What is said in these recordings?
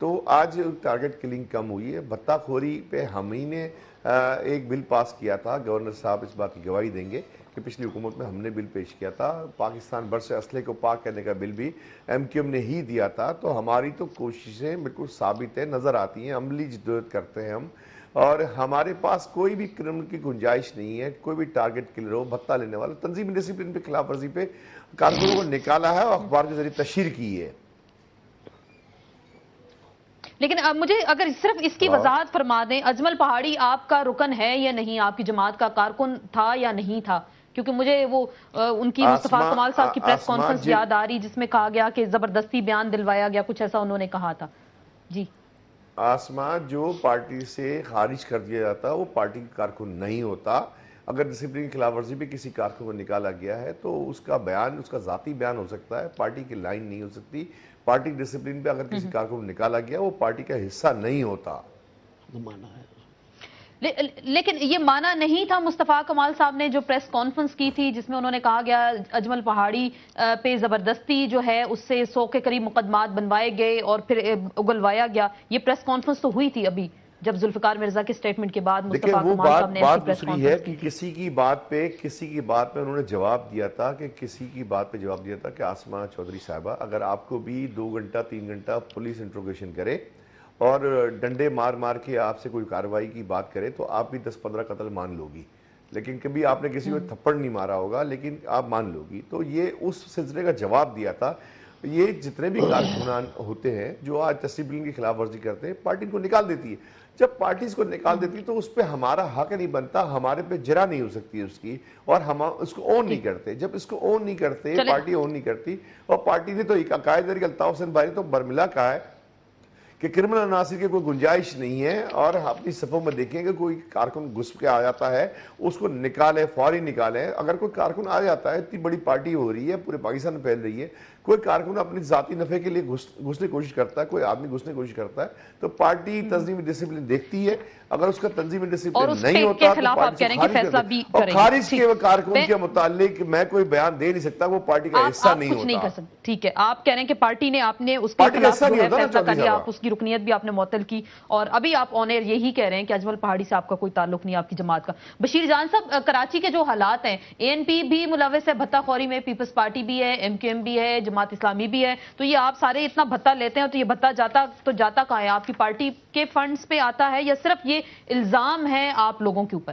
تو آج target killing کم ہوئی ہے. بھتہ خوری پہ ہم ہی نے ایک بل پاس کیا تھا, گورنر صاحب اس بات کی گواہی دیں گے کہ پچھلی حکومت میں ہم نے بل پیش کیا تھا. پاکستان بھر سے اسلحے کو پاک کرنے کا بل بھی MQM نے ہی دیا تھا. تو ہماری تو کوششیں بالکل ثابت ہیں, نظر آتی ہیں, عملی جدوجہد کرتے ہیں ہم, اور ہمارے پاس کوئی بھی کرمنل کی گنجائش نہیں ہے. کوئی بھی ٹارگٹ کلر ہو, بھتہ لینے والا, تنظیمی ڈسپلن پہ خلاف ورزی پہ کارکنوں کو نکالا ہے اور اخبار کے ذریعے تشہیر کی ہے. لیکن مجھے اگر صرف اس کی وضاحت فرما دیں, اجمل پہاڑی آپ کا رکن ہے یا نہیں, آپ کی جماعت کا کارکن تھا یا نہیں تھا؟ کیونکہ مجھے وہ ان کی مصطفیٰ کمال صاحب کی پریس کانفرنس یاد آ رہی, جس میں کہا گیا کہ زبردستی بیان دلوایا گیا, کچھ ایسا انہوں نے کہا تھا. جی آسما جو پارٹی سے خارج کر دیا جاتا وہ پارٹی کا کارکن نہیں ہوتا. اگر ڈسپلن کی خلاف ورزی پہ کسی کارکن کو نکالا گیا ہے تو اس کا بیان, اس کا ذاتی بیان ہو سکتا ہے, پارٹی کی لائن نہیں ہو سکتی. پارٹی ڈسپلن پہ اگر کسی کارکن کو نکالا گیا وہ پارٹی کا حصہ نہیں ہوتا. لیکن یہ مانا نہیں تھا مصطفیٰ کمال صاحب نے جو پریس کانفرنس کی تھی, جس میں انہوں نے کہا گیا اجمل پہاڑی پہ زبردستی جو ہے اس سے 100 کے قریب مقدمات بنوائے گئے اور پھر اگلوایا گیا. یہ پریس کانفرنس تو ہوئی تھی ابھی جب ذوالفقار مرزا کے سٹیٹمنٹ کے بعد مصطفیٰ کمال صاحب نے ایسی پریس دوسری ہے کانفرنس کہ کسی کی بات پہ انہوں نے جواب دیا تھا کہ آسما چودھری صاحبہ, اگر آپ کو بھی 2 گھنٹہ 3 گھنٹہ پولیس انٹروگیشن کرے اور ڈنڈے مار مار کے آپ سے کوئی کارروائی کی بات کرے تو آپ بھی 10-15 قتل مان لو گی, لیکن کبھی آپ نے کسی کو تھپڑ نہیں مارا ہوگا, لیکن آپ مان لو گی. تو یہ اس سلسلے کا جواب دیا تھا. یہ جتنے بھی کارکنان ہوتے ہیں جو آج ڈسپلن کی خلاف ورزی کرتے ہیں, پارٹی کو نکال دیتی ہے. جب پارٹی اس کو نکال دیتی تو اس پہ ہمارا حق نہیں بنتا, ہمارے پہ جرا نہیں ہو سکتی اس کی, اور ہم اس کو اون نہیں کرتے. جب اس کو اون نہیں کرتے, پارٹی اون نہیں کرتی, اور پارٹی نے تو ایک عقائد الطاف حسین بھائی تو برملا کہا ہے کہ کرمنل عناصر کی کوئی گنجائش نہیں ہے, اور اپنی صفوں میں دیکھیں کہ کوئی کارکن گھس کے آ جاتا ہے اس کو نکالے, فوری نکالیں. اگر کوئی کارکن آ جاتا ہے, اتنی بڑی پارٹی ہو رہی ہے, پورے پاکستان میں پھیل رہی ہے, کوئی کارکن اپنی ذاتی نفع کے لیے گھسنے کی کوشش کرتا ہے, کوئی آدمی گھسنے کی کوشش کرتا ہے, تو پارٹی تنظیمی ڈسپلن دیکھتی ہے. اگر اس کا تنظیمی ڈسپلن نہیں ہوتا تو پارٹی سے خارج کر دے, اور خارج کے کارکن کے متعلق میں کوئی بیان دے نہیں سکتا, وہ پارٹی کا حصہ نہیں ہوتا. ٹھیک ہے, آپ کہہ رہے ہیں کہ پارٹی نے آپ نے اس کے خلاف جو ہے فیصلہ کر لیا, آپ اس کی رکنیت بھی آپ نے معطل کی, اور ابھی آپ آن ایئر یہی کہہ رہے ہیں کہ اجمل پہاڑی سے آپ کا کوئی تعلق نہیں آپ کی جماعت کا. بشیر جان صاحب, کراچی کے جو حالات ہیں, ANP بھی ملوث ہے بھتہ خوری میں, پیپلز پارٹی بھی ہے, MQM بھی ہے, جماعت اسلامی بھی ہے, تو یہ آپ سارے اتنا بھتہ لیتے ہیں تو یہ بھتہ جاتا کہاں ہے؟ آپ کی پارٹی کے فنڈز پہ آتا ہے یا صرف یہ الزام ہے آپ لوگوں کے اوپر؟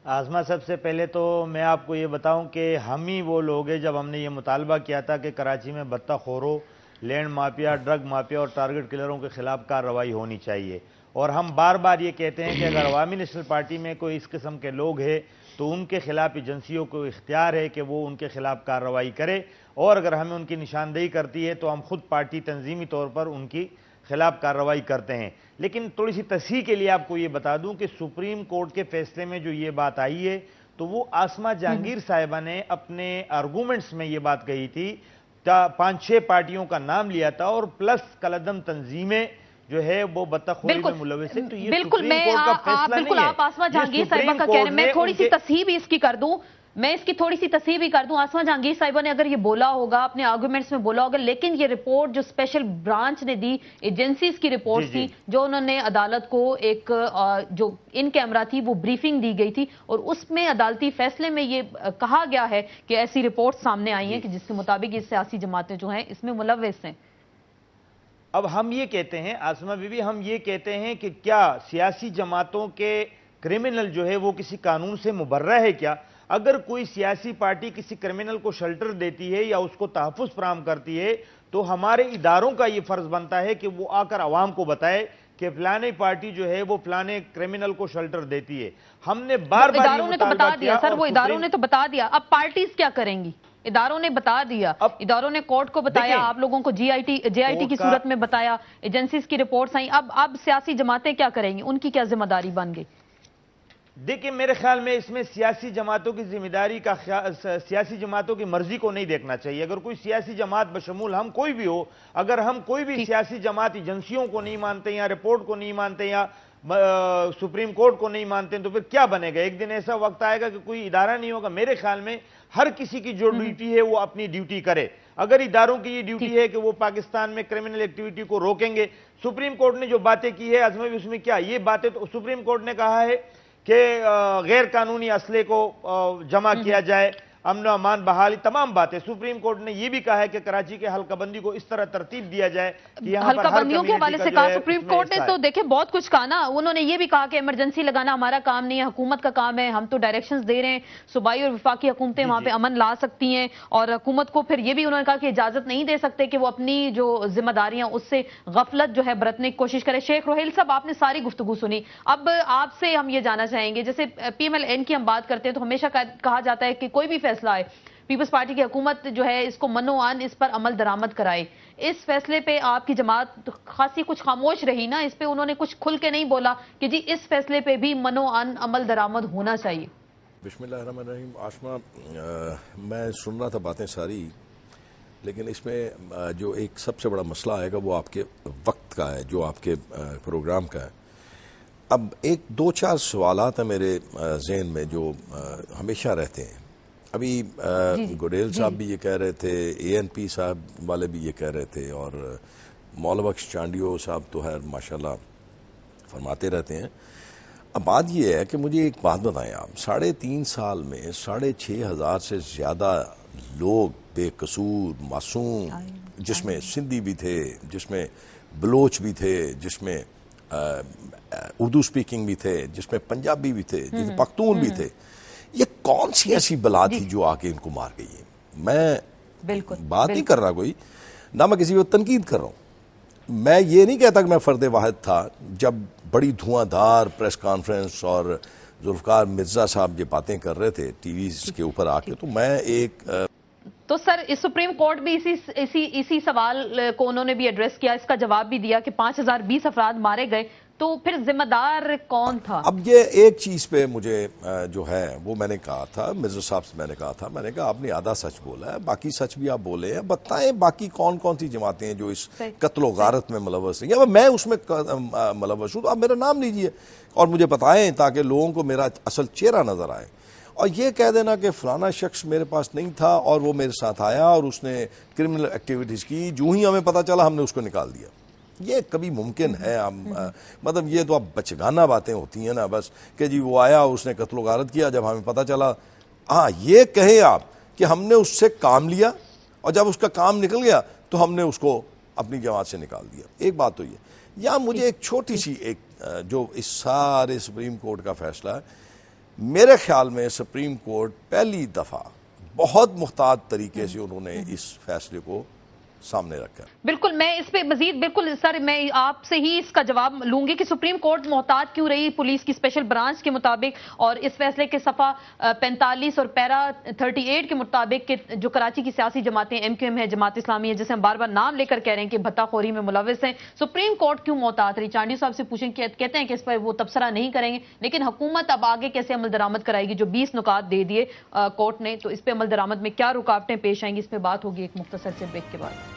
آسما, سب سے پہلے تو میں آپ کو یہ بتاؤں کہ ہم ہی وہ لوگ ہیں جب ہم نے یہ مطالبہ کیا تھا کہ کراچی میں بھتہ خوروں, لینڈ مافیا, ڈرگ مافیا اور ٹارگٹ کلروں کے خلاف کارروائی ہونی چاہیے. اور ہم بار بار یہ کہتے ہیں کہ اگر عوامی نیشنل پارٹی میں کوئی اس قسم کے لوگ ہیں تو ان کے خلاف ایجنسیوں کو اختیار ہے کہ وہ ان کے خلاف کارروائی کرے, اور اگر ہمیں ان کی نشاندہی کرتی ہے تو ہم خود پارٹی تنظیمی طور پر ان کی خلاف کارروائی کرتے ہیں. لیکن تھوڑی سی تصحیح کے لیے آپ کو یہ بتا دوں کہ سپریم کورٹ کے فیصلے میں جو یہ بات آئی ہے تو وہ آسما جہانگیر صاحبہ نے اپنے آرگومنٹس میں یہ بات کہی تھی, 5-6 پارٹیوں کا نام لیا تھا, اور پلس کلعدم تنظیمیں جو ہے وہ بھتہ خوری میں ملوث ہیں. تو یہ بالکل, آپ آسما جہانگیر صاحبہ کا کہہ رہے ہیں, میں تھوڑی سی تصحیح بھی اس کی کر دوں, آسما جہانگیر صاحبہ نے اگر یہ بولا ہوگا, اپنے آرگومنٹس میں بولا ہوگا, لیکن یہ رپورٹ جو اسپیشل برانچ نے دی, ایجنسیز کی رپورٹ تھی, جو انہوں نے عدالت کو ایک جو ان کیمرہ تھی وہ بریفنگ دی گئی تھی, اور اس میں عدالتی فیصلے میں یہ کہا گیا ہے کہ ایسی رپورٹ سامنے آئی ہیں کہ جس کے مطابق یہ سیاسی جماعتیں جو ہیں اس میں ملوث ہیں. اب ہم یہ کہتے ہیں آسما بی بی, ہم یہ کہتے ہیں کہ کیا سیاسی جماعتوں کے کرمنل جو ہے وہ کسی قانون سے مبرہ ہے کیا؟ اگر کوئی سیاسی پارٹی کسی کرمنل کو شیلٹر دیتی ہے یا اس کو تحفظ فراہم کرتی ہے تو ہمارے اداروں کا یہ فرض بنتا ہے کہ وہ آ کر عوام کو بتائے کہ فلانے پارٹی جو ہے وہ فلانے کرمنل کو شیلٹر دیتی ہے. ہم نے بار بار اداروں نے تو بتا دیا سر, وہ اداروں نے تو بتا دیا, اب پارٹیز کیا کریں گی؟ اداروں نے بتا دیا, اداروں نے کورٹ کو بتایا, آپ لوگوں کو جے آئی ٹی کی صورت میں بتایا, ایجنسیز کی رپورٹس آئیں, اب سیاسی جماعتیں کیا کریں گی؟ ان کی کیا ذمہ داری بن گئی؟ دیکھیں, میرے خیال میں اس میں سیاسی جماعتوں کی ذمہ داری کا سیاسی جماعتوں کی مرضی کو نہیں دیکھنا چاہیے. اگر کوئی سیاسی جماعت بشمول ہم کوئی بھی ہو, اگر ہم کوئی بھی سیاسی جماعت ایجنسیوں کو نہیں مانتے یا رپورٹ کو نہیں مانتے یا سپریم کورٹ کو نہیں مانتے تو پھر کیا بنے گا؟ ایک دن ایسا وقت آئے گا کہ کوئی ادارہ نہیں ہوگا. میرے خیال میں ہر کسی کی جو ڈیوٹی ہے وہ اپنی ڈیوٹی کرے. اگر اداروں کی یہ ڈیوٹی ہے کہ وہ پاکستان میں کرمنل ایکٹیویٹی کو روکیں گے, سپریم کورٹ نے جو باتیں کی ہے عظمی اس میں کیا یہ باتیں, تو سپریم کورٹ نے کہا ہے کہ غیر قانونی اسلحے کو جمع کیا جائے, امن و امان بحالی, تمام باتیں. سپریم کورٹ نے یہ بھی کہا ہے کہ کراچی کے حلقہ بندی کو اس طرح ترتیب دیا جائے کہ یہاں پر حلقہ بندیوں کے حوالے سے کہا سپریم کورٹ نے, تو دیکھیں بہت کچھ کہا نا. انہوں نے یہ بھی کہا کہ ایمرجنسی لگانا ہمارا کام نہیں ہے, حکومت کا کام ہے, ہم تو ڈائریکشنز دے رہے ہیں, صوبائی اور وفاقی حکومتیں وہاں پہ امن لا سکتی ہیں, اور حکومت کو پھر یہ بھی انہوں نے کہا کہ اجازت نہیں دے سکتے کہ وہ اپنی جو ذمہ داریاں اس سے غفلت جو ہے برتنے کی کوشش کرے. شیخ روہیل صاحب, آپ نے ساری گفتگو سنی, اب آپ سے ہم یہ جاننا چاہیں گے, جیسے پی ایم ایل این کی ہم بات کرتے ہیں تو ہمیشہ کہا جاتا ہے کہ کوئی بھی فیصلہ آئے, پیپلز پارٹی کی حکومت جو ہے اس کو منوعان اس پر عمل درآمد کرائے. اس فیصلے پہ آپ کی جماعت خاصی کچھ خاموش رہی نا, اس پہ انہوں نے کچھ کھل کے نہیں بولا کہ جی اس فیصلے پہ بھی منوعان عمل درآمد ہونا چاہیے. بسم اللہ الرحمن الرحیم. آسما, میں سن رہا تھا باتیں ساری, لیکن اس میں جو ایک سب سے بڑا مسئلہ آئے گا وہ آپ کے وقت کا ہے, جو آپ کے پروگرام کا ہے. اب ایک دو چار سوالات ہیں میرے ذہن میں جو ہمیشہ رہتے ہیں. ابھی گوڈیل صاحب بھی یہ کہہ رہے تھے, اے این پی صاحب والے بھی یہ کہہ رہے تھے, اور مولا بخش چانڈیو صاحب تو ہے ماشاءاللہ فرماتے رہتے ہیں. اب بات یہ ہے کہ مجھے ایک بات بتائیں آپ, 3.5 سال میں 6,500 سے زیادہ لوگ بے قصور معصوم, جس میں سندھی بھی تھے, جس میں بلوچ بھی تھے, جس میں اردو سپیکنگ بھی تھے, جس میں پنجابی بھی تھے, جس میں پختون بھی تھے, یہ کون سی ایسی بلا تھی جو آ کے ان کو مار گئی ہے؟ میں بات نہیں کر رہا کوئی, نہ میں کسی کو تنقید کر رہا ہوں. میں یہ نہیں کہتا کہ میں فرد واحد تھا. جب بڑی دھواں دھار پریس کانفرنس اور ذوالفقار مرزا صاحب یہ باتیں کر رہے تھے ٹی ویز کے اوپر آ کے, تو میں ایک تو سر سپریم کورٹ بھی اسی سوال کو انہوں نے بھی ایڈریس کیا, اس کا جواب بھی دیا کہ 5,020 افراد مارے گئے, تو پھر ذمہ دار کون تھا؟ اب یہ ایک چیز پہ مجھے جو ہے وہ میں نے کہا تھا مرزا صاحب سے, میں نے کہا آپ نے آدھا سچ بولا ہے, باقی سچ بھی آپ بولے ہیں, بتائیں باقی کون کون سی جماعتیں ہیں جو اس قتل و غارت میں ملوث ہیں, یا میں اس میں ملوث ہوں, تو آپ میرا نام لیجئے اور مجھے بتائیں تاکہ لوگوں کو میرا اصل چہرہ نظر آئے. اور یہ کہہ دینا کہ فلانا شخص میرے پاس نہیں تھا اور وہ میرے ساتھ آیا اور اس نے کرمنل ایکٹیویٹیز کی, جو ہی ہمیں پتہ چلا ہم نے اس کو نکال دیا, یہ کبھی ممکن ہے؟ مطلب یہ تو اب بچگانہ باتیں ہوتی ہیں نا بس, کہ جی وہ آیا اور اس نے قتل و غارت کیا جب ہمیں پتہ چلا. ہاں یہ کہیں آپ کہ ہم نے اس سے کام لیا اور جب اس کا کام نکل گیا تو ہم نے اس کو اپنی جماعت سے نکال دیا. ایک بات تو یہ, یا مجھے ایک چھوٹی سی ایک جو اس سارے سپریم کورٹ کا فیصلہ ہے, میرے خیال میں سپریم کورٹ پہلی دفعہ بہت محتاط طریقے سے انہوں نے اس فیصلے کو سامنے رکھا. بالکل, میں اس پہ مزید بالکل سر میں آپ سے ہی اس کا جواب لوں گی کہ سپریم کورٹ محتاط کیوں رہی پولیس کی اسپیشل برانچ کے مطابق, اور اس فیصلے کے صفحہ 45 اور پیرا 38 کے مطابق کہ جو کراچی کی سیاسی جماعتیں ایم کیو ایم ہے, جماعت اسلامی ہے, جسے ہم بار بار نام لے کر کہہ رہے ہیں کہ بھتہ خوری میں ملوث ہیں, سپریم کورٹ کیوں محتاط رہی؟ چانڈی صاحب سے پوچھیں, کہتے ہیں کہ اس پر وہ تبصرہ نہیں کریں گے, لیکن حکومت اب آگے کیسے عمل درآمد کرائے گی؟ جو 20 نکات دے دیے کورٹ نے, تو اس پہ عمل درآمد میں کیا رکاوٹیں پیش آئیں گی؟ اس پہ بات ہوگی ایک مختصر سے بریک کے بعد.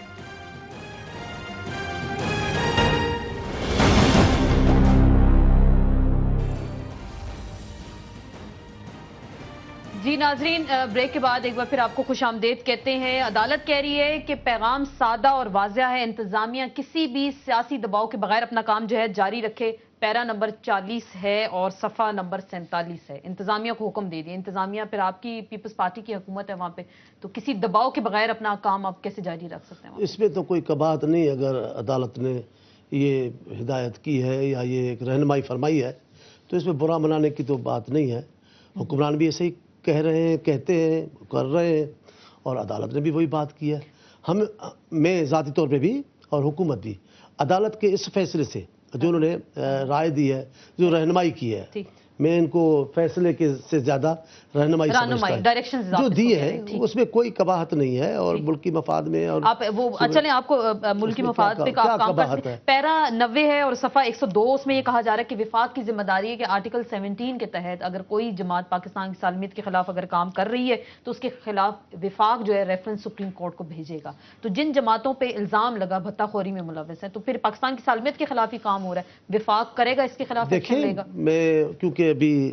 جی ناظرین, بریک کے بعد ایک بار پھر آپ کو خوش آمدید کہتے ہیں. عدالت کہہ رہی ہے کہ پیغام سادہ اور واضح ہے, انتظامیہ کسی بھی سیاسی دباؤ کے بغیر اپنا کام جو ہے جاری رکھے. پیرا نمبر 40 ہے اور صفحہ نمبر 47 ہے. انتظامیہ کو حکم دے دیا, انتظامیہ پھر آپ کی پیپلز پارٹی کی حکومت ہے وہاں پہ, تو کسی دباؤ کے بغیر اپنا کام آپ کیسے جاری رکھ سکتے ہیں؟ اس میں تو کوئی کباہت نہیں. اگر عدالت نے یہ ہدایت کی ہے یا یہ ایک رہنمائی فرمائی ہے تو اس میں برا منانے کی تو بات نہیں ہے. حکمران بھی ایسے ہی کہہ رہے ہیں, کہتے ہیں, کر رہے ہیں, اور عدالت نے بھی وہی بات کی ہے. میں ذاتی طور پہ بھی اور حکومت بھی عدالت کے اس فیصلے سے جو انہوں نے رائے دی ہے, جو رہنمائی کی ہے, میں ان کو فیصلے کے سے زیادہ رہنمائی جو دی ہے اس میں کوئی کباہت نہیں ہے, اور ملکی مفاد میں. اور آپ وہ چلیں, آپ کو ملکی مفاد پہ کام کرتے ہیں. پیرا 90 ہے اور صفحہ 102, اس میں یہ کہا جا رہا ہے کہ وفاق کی ذمہ داری ہے کہ آرٹیکل 17 کے تحت اگر کوئی جماعت پاکستان کی سالمیت کے خلاف اگر کام کر رہی ہے تو اس کے خلاف وفاق جو ہے ریفرنس سپریم کورٹ کو بھیجے گا. تو جن جماعتوں پہ الزام لگا بھتہ خوری میں ملوث ہے, تو پھر پاکستان کی سالمیت کے خلاف ہی کام ہو رہا ہے, وفاق کرے گا اس کے خلاف ایکشن لے گا. میں کیونکہ ابھی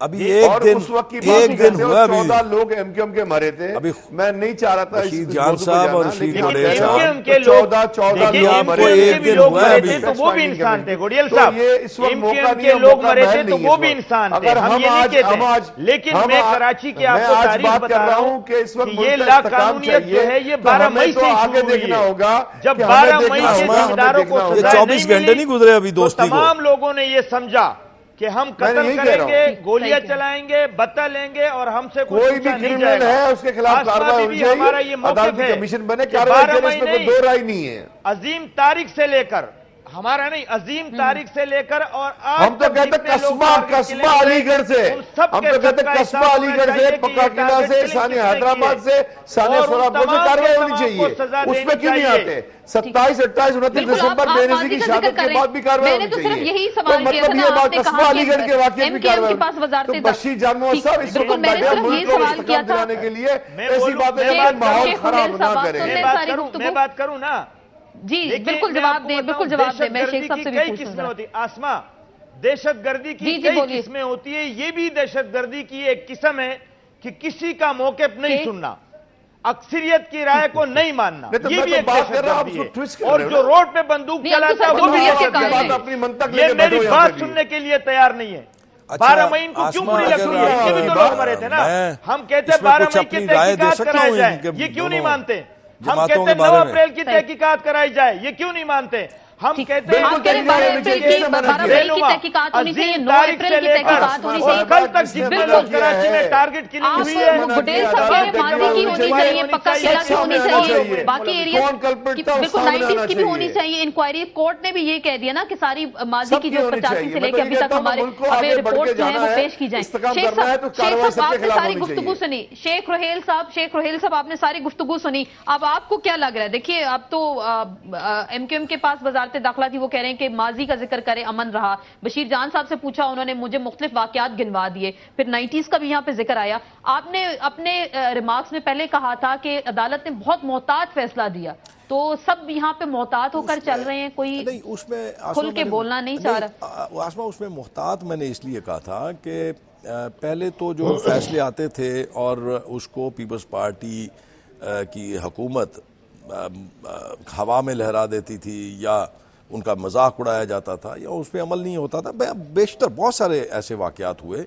ابھی ایک دن ہوا، 14 لوگ ایم کیو ایم کے مرے تھے. میں نہیں چاہ رہا تھا رشید جان صاحب اور رشید گوڈیل ایم صاحب، کیو ایم کے لوگ مرے تھے تو وہ بھی انسان تھے. گوڈیل صاحب، ایم کیو ایم کے لوگ مرے تھے تو وہ بھی انسان تھے، ہم یہ نہیں کہتے. لیکن میں کراچی کی آپ کو تاریخ بتا رہا ہوں کہ یہ لا قانونیت جو ہے یہ 12 مئی سے شروع ہوئی ہے. جب 12 مئی کے ذمہ کو سزا 24 گھنٹے نہیں گزرے ابھی تو دوستی کو. تمام لوگوں نے یہ سمجھا کہ ہم قتل کریں گے، گولیاں چلائیں گے، بتہ لیں گے اور ہم سے کوئی بھی کرمنل ہے اس کے خلاف کارروائی ہونی چاہیے. ہمارا یہ موقف ہے کمیشن بنے، کارروائی کرنے اس میں کوئی دو رائے نہیں ہے. عظیم تاریخ سے لے کر، ہمارا نہیں، عظیم تاریخ سے لے کر اور آج ہم تو کہتے قصبہ علی گڑھ سے، ہم تو کہتے قصبہ علی گڑھ سے، پکا قلعہ سے، ثانیہ حیدرآباد سے، ثانیہ سورابپور سے کارروائی ہونی چاہیے. اس میں کیوں نہیں آتے؟ 27 28 29 دسمبر بینظیر کی شہادت کے بعد بھی کارروائی ہونی چاہیے. تو مطلب یہ بات قصبہ علی گڑھ کے واقعے بھی کارروائی ہونی. تو بشیر جان محمد صاحب اس وقت بیٹھے ملک کو استحکام دلانے کے لیے ایسی باتیں جب ماحول خراب نہ کریں. میں بات کروں نا جی بالکل جواب دیں، بالکل جواب دیں. میں شیخ صاحب سے بھی کئی قسمیں ہوتی ہیں آسما، دہشت گردی کی کئی قسمیں ہوتی ہیں. یہ بھی دہشت گردی کی ایک قسم ہے کہ کسی کا موقف نہیں سننا، اکثریت کی رائے کو نہیں ماننا، یہ بھی ایک دہشت گردی ہے. اور جو روڈ پہ بندوق چلاتا ہے وہ بھی دہشت گردی ہے. یہ میری بات سننے کے لیے تیار نہیں ہے. 12 مئی کو کیوں بری لگ رہی ہے؟ یہ بھی تو لوگ مرے تھے نا. ہم کہتے ہیں 12 مئی کی تحقیقات کرائی جائے، یہ کیوں نہیں مانتے؟ ہم کہتے ہیں 9 اپریل کی تحقیقات کرائی جائے، یہ کیوں نہیں مانتے؟ ہم کہتے ہیں 12 اپریل کی تحقیقات ہونی چاہیے، 9 اپریل کی تحقیقات ہونی چاہیے. کل تک جتنے لوگ کراچی میں ٹارگٹ کلنگ ہوئی ہے، گوڈیل صاحب کہہ رہے ماضی کی ہونی چاہیے، پکا قلعہ کی ہونی چاہیے، باقی ایریاز بالکل 90s کی بھی ہونی چاہیے. انکوائری کورٹ نے بھی یہ کہہ دیا نا کہ ساری ماضی کی جو 85 سے لے کے ابھی تک ہمارے رپورٹ جو ہیں وہ پیش کی جائیں. شیخ صاحب آپ نے ساری گفتگو سنی، شیخ روہیل صاحب آپ نے ساری گفتگو سنی. اب آپ کو کیا لگ رہا ہے؟ دیکھیے اب تو ایم کیو ایم کے پاس وزارت داخلہ تھی، وہ کہہ رہے ہیں کہ ماضی کا ذکر کرے امن رہا. بشیر جان صاحب سے پوچھا، انہوں نے مجھے مختلف واقعات گنوا دیے. پھر 90s کا بھی یہاں پہ ذکر آیا. آپ نے اپنے ریمارکس میں پہلے کہا تھا کہ عدالت نے بہت محتاط فیصلہ دیا، تو سب یہاں پہ محتاط ہو کر چل رہے ہیں، کوئی کھل کے بولنا نہیں چاہ رہا. آسما اس میں محتاط میں نے اس لیے کہا تھا کہ پہلے تو جو فیصلے آتے تھے اور اس کو پیپلز پارٹی کی حکومت ہوا میں لہرا دیتی تھی یا ان کا مذاق اڑایا جاتا تھا یا اس پہ عمل نہیں ہوتا تھا. بیشتر بہت سارے ایسے واقعات ہوئے،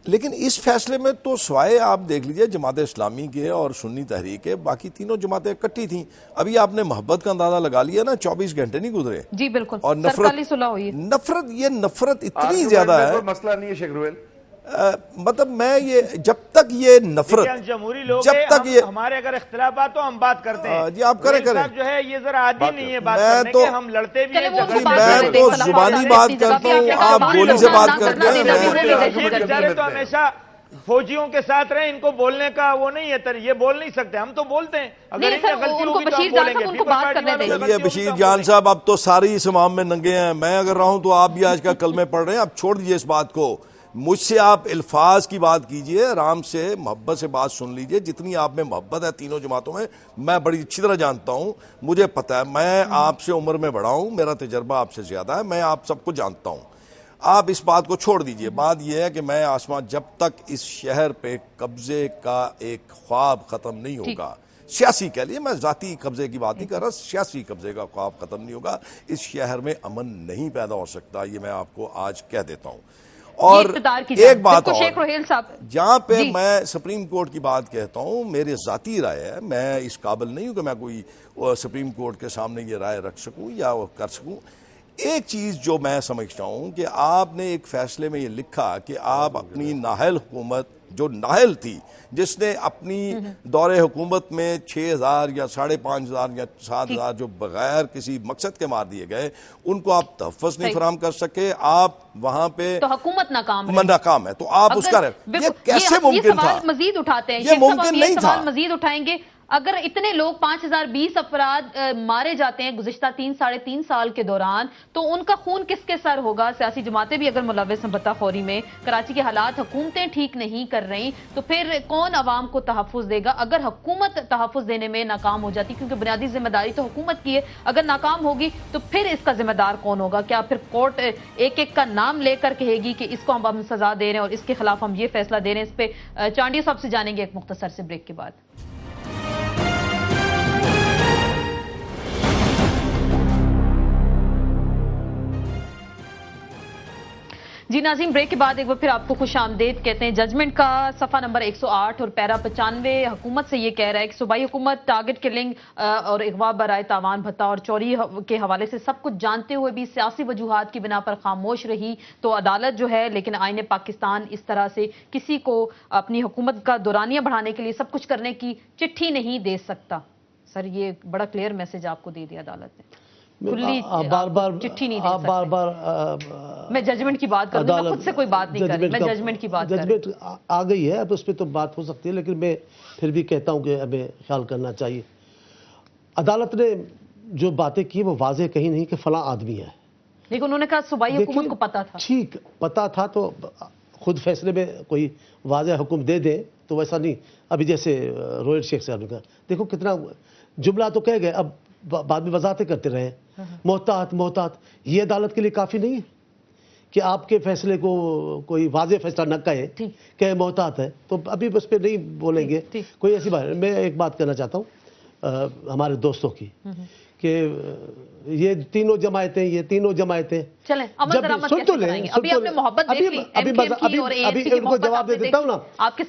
لیکن اس فیصلے میں تو سوائے آپ دیکھ لیجئے جماعت اسلامی کے اور سنی تحریک کے، باقی تینوں جماعتیں اکٹھی تھیں. ابھی آپ نے محبت کا اندازہ لگا لیا نا، 24 گھنٹے نہیں گزرے. جی بالکل. اور نفرت اتنی زیادہ ہے. مسئلہ نہیں ہے شیخ روہیل، مطلب میں یہ جب تک یہ نفرت، جمہوری لوگ جب تک یہ ہمارے اگر اختلافات تو ہم بات کرتے ہیں. جی آپ کریں جو ہے یہ ذرا عادی نہیں ہے بات کرنے کے، ہم لڑتے بھی ہیں. میں تو زبانی بات کرتا ہوں، آپ گولی سے بات کرتے ہیں. تو ہمیشہ فوجیوں کے ساتھ رہے، ان کو بولنے کا وہ نہیں ہے، یہ بول نہیں سکتے. ہم تو بولتے ہیں، اگر ان میں غلطی ہوگی تو ہم بولیں گے. چلیے بشیر جان صاحب، اب تو ساری اس امام میں ننگے ہیں. میں اگر رہا ہوں تو آپ بھی آج کا کلمے پڑھ رہے ہیں. اب چھوڑ دیجئے اس بات کو. مجھ سے آپ الفاظ کی بات کیجئے، آرام سے محبت سے بات سن لیجئے. جتنی آپ میں محبت ہے تینوں جماعتوں میں بڑی اچھی طرح جانتا ہوں. مجھے پتہ ہے، میں آپ سے عمر میں بڑا ہوں، میرا تجربہ آپ سے زیادہ ہے، میں آپ سب کو جانتا ہوں. آپ اس بات کو چھوڑ دیجئے. بات یہ ہے کہ میں آسما جب تک اس شہر پہ قبضے کا ایک خواب ختم نہیں ہوگا، سیاسی کہہ لیے، میں ذاتی قبضے کی بات نہیں کر رہا، سیاسی قبضے کا خواب ختم نہیں ہوگا، اس شہر میں امن نہیں پیدا ہو سکتا. یہ میں آپ کو آج کہہ دیتا ہوں. اور ایک بات اور، جہاں پہ میں سپریم کورٹ کی بات کہتا ہوں، میرے ذاتی رائے ہے، میں اس قابل نہیں ہوں کہ میں کوئی سپریم کورٹ کے سامنے یہ رائے رکھ سکوں یا کر سکوں. ایک چیز جو میں سمجھتا ہوں کہ آپ نے ایک فیصلے میں یہ لکھا کہ آپ اپنی نااہل حکومت، جو نااہل تھی، جس نے اپنی دور حکومت میں 6,000 یا 5,500 یا 7,000 جو بغیر کسی مقصد کے مار دیے گئے، ان کو آپ تحفظ نہیں فراہم کر سکے. آپ وہاں پہ تو حکومت ناکام ہے، تو آپ اس کا یہ کیسے ممکن تھا؟ مزید اٹھاتے ہیں، یہ ممکن نہیں تھا. مزید اٹھائیں گے. اگر اتنے لوگ 5020 افراد مارے جاتے ہیں گزشتہ 3-3.5 سال کے دوران تو ان کا خون کس کے سر ہوگا؟ سیاسی جماعتیں بھی اگر ملوث ہیں بتہ خوری میں، کراچی کے حالات حکومتیں ٹھیک نہیں کر رہی تو پھر کون عوام کو تحفظ دے گا؟ اگر حکومت تحفظ دینے میں ناکام ہو جاتی، کیونکہ بنیادی ذمہ داری تو حکومت کی ہے، اگر ناکام ہوگی تو پھر اس کا ذمہ دار کون ہوگا؟ کیا پھر کورٹ ایک ایک کا نام لے کر کہے گی کہ اس کو ہم سزا دے رہے ہیں اور اس کے خلاف ہم یہ فیصلہ دے رہے ہیں؟ اس پہ چانڈیو صاحب سے جانیں گے ایک مختصر سے بریک کے بعد۔ جی ناظرین، بریک کے بعد ایک بار پھر آپ کو خوش آمدید کہتے ہیں۔ ججمنٹ کا صفحہ نمبر 108 اور پیرا 95 حکومت سے یہ کہہ رہا ہے کہ صوبائی حکومت ٹارگٹ کلنگ اور اغوا برائے تاوان بھتہ اور چوری کے حوالے سے سب کچھ جانتے ہوئے بھی سیاسی وجوہات کی بنا پر خاموش رہی تو عدالت جو ہے لیکن آئین پاکستان اس طرح سے کسی کو اپنی حکومت کا دورانیہ بڑھانے کے لیے سب کچھ کرنے کی چٹھی نہیں دے سکتا۔ سر یہ بڑا کلیئر میسج آپ کو دے دیا عدالت نے، چٹھی نہیں دے سکتے۔ میں ججمنٹ کی بات کروں، میں خود سے کوئی بات نہیں کر رہی، میں ججمنٹ کی بات کر رہی ہوں۔ ججمنٹ آ گئی ہے، اب اس پہ تو بات ہو سکتی ہے، لیکن میں پھر بھی کہتا ہوں کہ ہمیں خیال کرنا چاہیے۔ عدالت نے جو باتیں کی وہ واضح کہیں نہیں کہ فلاں آدمی ہے، لیکن انہوں نے کہا صوبائی حکومت کو پتا تھا۔ ٹھیک پتا تھا تو خود فیصلے میں کوئی واضح حکم دے دیں تو ویسا نہیں۔ ابھی جیسے روہل شیخ صاحب نے کہا، دیکھو کتنا جملہ تو کہہ گئے، اب بعد میں وضاحتیں کرتے رہے، محتاط محتاط۔ یہ عدالت کے لیے کافی نہیں ہے کہ آپ کے فیصلے کو کوئی واضح فیصلہ نہ کہے محتاط ہے، تو ابھی اس پہ نہیں بولیں گے کوئی ایسی بات۔ میں ایک بات کرنا چاہتا ہوں ہمارے دوستوں کی کہ یہ تینوں جماعتیں چلیں عمل درآمد کیسے کرائیں گے؟ ابھی آپ نے محبت دیکھ لی ابھی ان کو جواب دے دیتا ہوں نا۔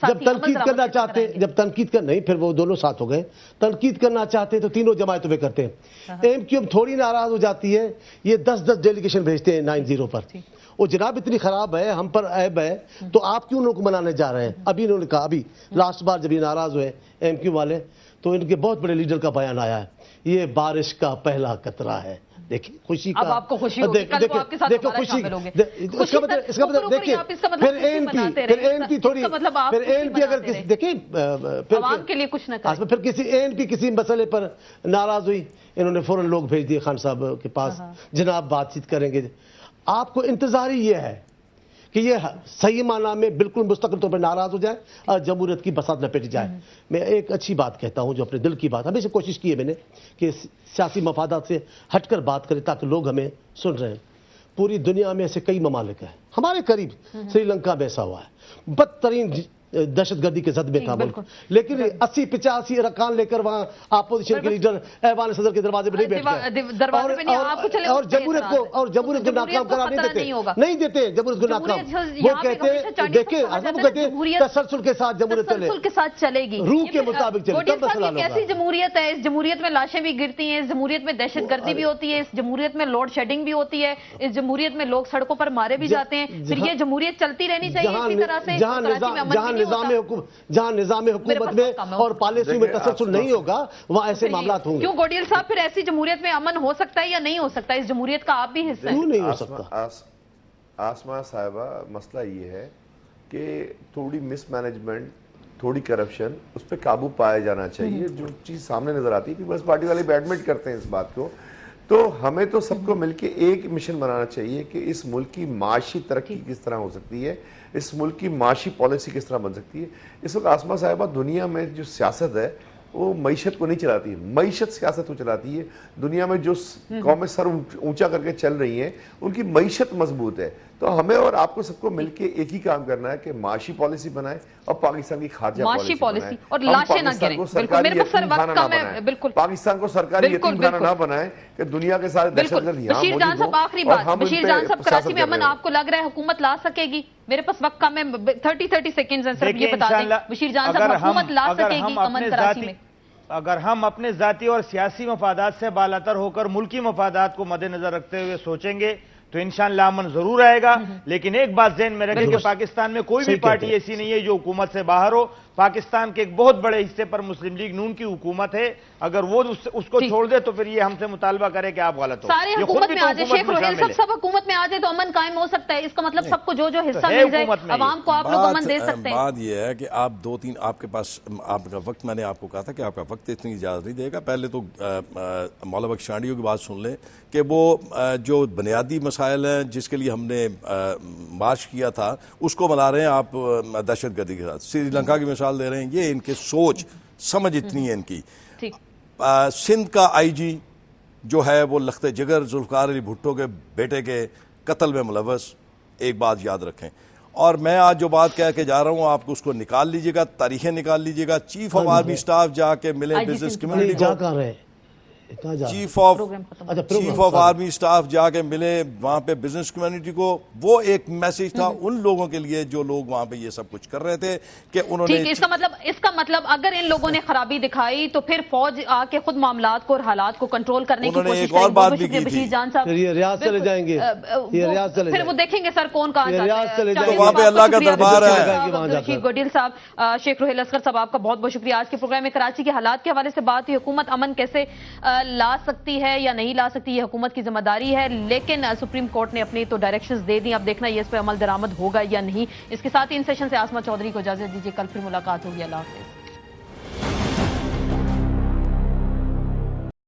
جب تنقید کرنا چاہتے نہیں، پھر وہ دونوں ساتھ ہو گئے، تنقید کرنا چاہتے ہیں تو تینوں جماعتوں پہ کرتے ہیں۔ ایم کیو ایم تھوڑی ناراض ہو جاتی ہے، یہ 10 ڈیلیگیشن بھیجتے ہیں 90 پر۔ وہ جناب اتنی خراب ہے، ہم پر عیب ہے، تو آپ کیوں ان کو منانے جا رہے ہیں؟ ابھی انہوں نے کہا، ابھی لاسٹ بار جب یہ ناراض ہوئے ایم کیو والے تو ان کے بہت بڑے لیڈر کا بیان آیا ہے، یہ بارش کا پہلا قطرہ ہے۔ دیکھیں خوشی کا، اب آپ کو خوشی ہوگی، کل کو آپ کے ساتھ ہمارا شامل ہوں گے۔ اس کا مطلب دیکھیں، پھر اے این پی تھوڑی، پھر اے این پی اگر دیکھیں عوام کے لیے کچھ نہ کریں، پھر کسی اے این پی کسی مسئلے پر ناراض ہوئی، انہوں نے فوراً لوگ بھیج دیے خان صاحب کے پاس، جناب بات چیت کریں گے۔ آپ کو انتظار ہی یہ ہے کہ یہ صحیح معنی میں بالکل مستقل طور پر ناراض ہو جائے اور جمہوریت کی بساط لپٹ جائے۔ میں ایک اچھی بات کہتا ہوں جو اپنے دل کی بات، ہمیشہ کوشش کی ہے میں نے کہ سیاسی مفادات سے ہٹ کر بات کریں تاکہ لوگ ہمیں سن رہے ہیں۔ پوری دنیا میں ایسے کئی ممالک ہیں، ہمارے قریب سری لنکا میں ایسا ہوا ہے، بدترین دہشت گردی کے زد میں تھا ملک، لیکن 80-85 ارکان لے کر وہاں اپوزیشن کے لیڈر ایوان صدر کے دروازے پہ نہیں بیٹھ گئے، اور جمہوریت کو ناکام قرار نہیں دیتے، جمہوریت کو ناکام۔ وہ کہتے ہیں دیکھیں وہ کہتے ہیں تسلسل کے ساتھ جمہوریت چلے گی، روح کے مطابق چلے۔ کیسی جمہوریت ہے؟ اس جمہوریت میں لاشیں بھی گرتی ہیں، اس جمہوریت میں دہشت گردی بھی ہوتی ہے، اس جمہوریت میں لوڈ شیڈنگ بھی ہوتی ہے، اس جمہوریت میں لوگ سڑکوں پر مارے بھی جاتے ہیں۔ پھر یہ جمہوریت چلتی رہنی چاہیے اسی طرح سے، جہاں نظام حکومت میں اور پالیسی میں تسلسل نہیں ہوگا وہاں ایسے معاملات ہوں گے۔ کیوں گوڈیل صاحب، پھر ایسی جمہوریت میں امن ہو سکتا ہے یا نہیں ہو سکتا؟ اس جمہوریت کا آپ بھی حصہ ہیں۔ کیوں نہیں ہو سکتا؟ آسما صاحبہ، مسئلہ یہ ہے کہ تھوڑی مس مینجمنٹ، تھوڑی کرپشن، اس پہ قابو پایا جانا چاہیے۔ جو چیز سامنے نظر آتی ہے پیپلز پارٹی والے بھی ایڈمٹ کرتے ہیں اس بات کو، تو ہمیں تو سب کو مل کے ایک مشن بنانا چاہیے کہ اس ملک کی معاشی ترقی کس طرح ہو سکتی ہے، اس ملک کی معاشی پالیسی کس طرح بن سکتی ہے۔ اس وقت آسما صاحبہ دنیا میں جو سیاست ہے وہ معیشت کو نہیں چلاتی ہے، معیشت سیاست کو چلاتی ہے۔ دنیا میں جو قومیں سر اونچا کر کے چل رہی ہیں ان کی معیشت مضبوط ہے، تو ہمیں اور آپ کو سب کو مل کے ایک ہی کام کرنا ہے کہ معاشی پالیسی بنائیں اور پاکستان کی خارجہ پالیسی اور لاشیں نہ گریں۔ پاکستان کو سرکاری یتیم خانہ نہ بنائیں کہ دنیا کے سارے دہشت گرد یہاں بشیر جان صاحب آخری بات، بشیر جان صاحب کراچی میں امن آپ کو لگ رہا ہے حکومت لا سکے گی؟ میرے پاس وقت کم ہے، 30 سیکنڈز ہیں، صرف یہ بتا دیں بشیر جان صاحب حکومت لا سکے گی امن کراچی میں؟ اگر ہم اپنے ذاتی اور سیاسی مفادات سے بالاتر ہو کر ملکی مفادات کو مد نظر رکھتے ہوئے سوچیں گے تو انشاءاللہ امن ضرور آئے گا، لیکن ایک بات ذہن میں رکھیں کہ پاکستان میں کوئی بھی پارٹی ایسی نہیں ہے جو حکومت سے باہر ہو، پاکستان کے ایک بہت بڑے حصے پر مسلم لیگ نون کی حکومت ہے، اگر وہ اس کو چھوڑ دے تو پھر یہ ہم سے مطالبہ کرے کہ آپ غلط ہو. سارے حکومت میں آ جائے، شیخ روہیل صاحب سب حکومت میں آ جائے تو امن قائم ہو سکتا ہے. اس کا مطلب سب کو جو حصہ مل جائے عوام کو آپ لوگ امن دے سکتے ہیں. بات یہ ہے کہ آپ دو تین آپ کے پاس آپ کا وقت، میں نے آپ کو کہا تھا کہ آپ کا وقت اتنی اجازت نہیں دے گا. پہلے تو مولانا بخشانڈیوں کی بات سن لیں کہ وہ جو بنیادی مسائل ہیں جس کے لیے ہم نے مارچ کیا تھا اس کو بنا رہے ہیں آپ دہشت گردی کے ساتھ. سری لنکا کی مثال دے رہے ہیں. یہ ان کے سوچ سمجھ اتنی ہے ان کی. سندھ کا آئی جی جو ہے وہ لخت جگر ذوالفقار علی بھٹو کے بیٹے کے قتل میں ملوث. ایک بات یاد رکھیں، اور میں آج جو بات کہہ کے جا رہا ہوں آپ کو اس کو نکال لیجئے گا، تاریخیں نکال لیجئے گا. چیف آف آرمی سٹاف جا کے ملے بزنس کمیونٹی کو، چیف آف آرمی سٹاف جا کے ملے وہاں پہ بزنس کمیونٹی کو. وہ ایک میسج تھا ان لوگوں کے لیے جو لوگ وہاں پہ یہ سب کچھ کر رہے تھے کہ انہوں نے اس کا مطلب اگر ان لوگوں نے خرابی دکھائی تو پھر فوج آ کے خود معاملات کو اور حالات کو کنٹرول کرنے کی کوشش ایک اور بات بھی کی تھی. یہ ریاض چلے جائیں گے، پھر وہ دیکھیں گے سر کون کہاں جاتا ہے. تو وہاں پہ اللہ کا دربار ہے. رشید گوڈیل صاحب، شیخ روہیل اصغر صاحب، آپ کا بہت بہت شکریہ. آج کے پروگرام میں کراچی کے حالات کے حوالے سے بات ہوئی. حکومت امن کیسے لا سکتی ہے یا نہیں لا سکتی، یہ حکومت کی ذمہ داری ہے، لیکن سپریم کورٹ نے اپنی تو ڈائریکشنز دے دی. اب دیکھنا یہ اس پہ عمل درآمد ہوگا یا نہیں. اس کے ساتھ ہی ان سیشن سے آسما چودھری کو اجازت دیجیے. کل پھر ملاقات ہوگی. اللہ حافظ.